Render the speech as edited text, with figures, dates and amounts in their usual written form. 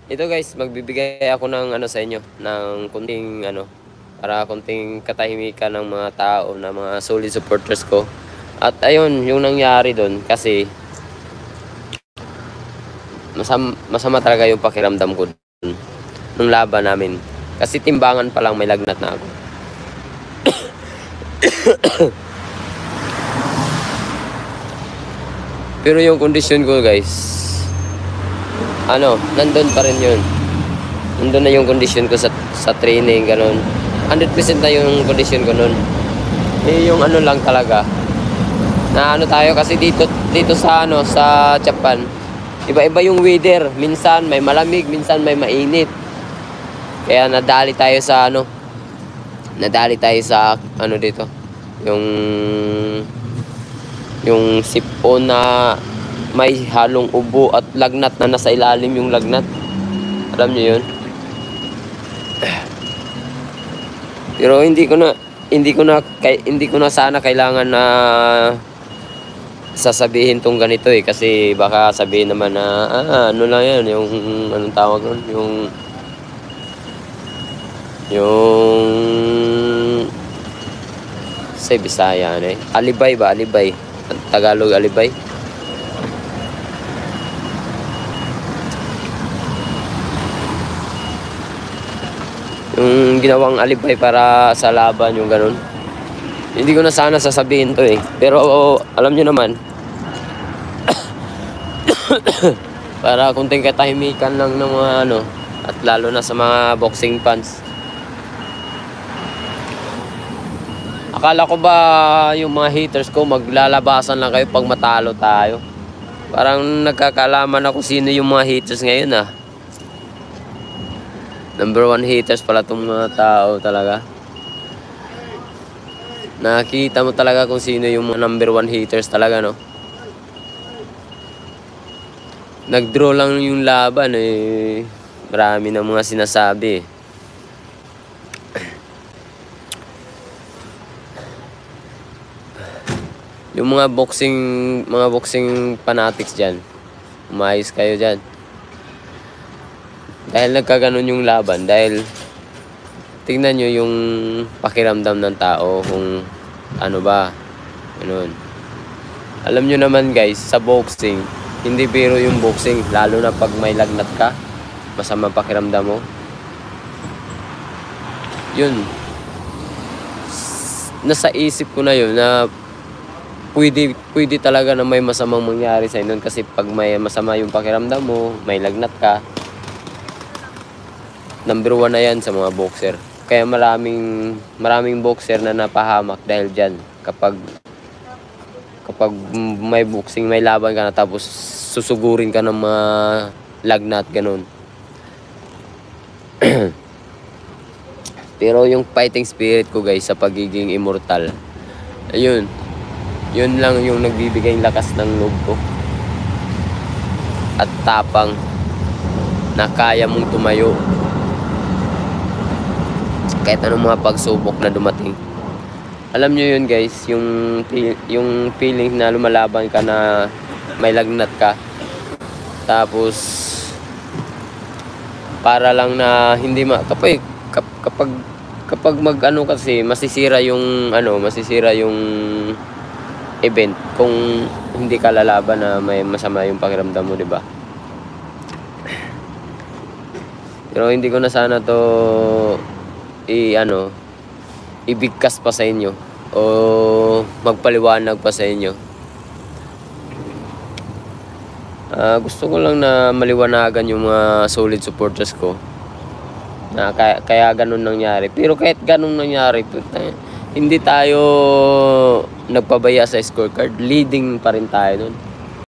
Ito guys, magbibigay ako ng ano sa inyo, ng kunting ano, para kunting katahimikan ng mga tao, na mga solid supporters ko. At ayun, yung nangyari doon kasi masama talaga yung pakiramdam ko dun, nung laban namin. Kasi timbangan pa lang may lagnat na ako. Pero yung kondisyon ko guys, ano, nandun pa rin yun. Nandun na yung kondisyon ko sa training, ganun. 100% na yung kondisyon ko nun. Eh, yung ano lang talaga, na ano tayo kasi dito sa ano, sa Japan, iba-iba yung weather. Minsan may malamig, minsan may mainit. Kaya nadali tayo sa ano dito, yung sipon na may halong ubo at lagnat na nasa ilalim yung lagnat. Alam niyo yun? Pero hindi ko na sana kailangan na sasabihin tong ganito eh, kasi baka sabihin naman na ano lang yan, yung anong tawag nun, yung sa Bisaya ano eh, alibay ba, alibay, Tagalog alibay. Yung ginawang alibay para sa laban, yung ganun. Hindi ko na sana sasabihin to eh, pero alam nyo naman, para kunting katahimikan lang ng mga ano, at lalo na sa mga boxing fans. Akala ko ba yung mga haters ko maglalabasan lang kayo pag matalo tayo? Parang nagkakalaman ako sino yung mga haters ngayon ah. Number 1 haters pala itong mga tao talaga. Nakikita mo talaga kung sino yung mga number 1 haters talaga, no? Nag-draw lang yung laban eh. Marami na mga sinasabi eh. Yung mga boxing fanatics dyan, umayos kayo dyan. Dahil nagkaganon yung laban, dahil tingnan nyo yung pakiramdam ng tao kung ano ba, ganun. Alam nyo naman guys, sa boxing, hindi biro yung boxing, lalo na pag may lagnat ka, masama pakiramdam mo. Yun, nasa isip ko na yun na pwede talaga na may masamang mangyari sa inyo, kasi pag may masama yung pakiramdam mo, may lagnat ka, number 1 na yan sa mga boxer. Kaya maraming boxer na napahamak dahil dyan. Kapag may boxing, may laban ka na, tapos susugurin ka ng mga lagnat, ganun. Pero yung fighting spirit ko guys, sa pagiging immortal, ayun, yun lang yung nagbibigay lakas ng loob ko at tapang na kaya mong tumayo kahit anong mga pagsubok na dumating. Alam nyo yun guys, yung feeling na lumalaban ka na may lagnat ka, tapos para lang na hindi kapag mag-ano, kasi masisira yung event kung hindi ka lalaban na may masama yung pakiramdam mo, di ba? Pero hindi ko na sana to ibigkas pa sa inyo o magpaliwanag pa sa inyo. Gusto ko lang na maliwanagan yung mga solid supporters ko na kaya ganun nangyari. Pero kahit ganun nangyari, hindi tayo nagpabaya sa scorecard. Leading pa rin tayo nun.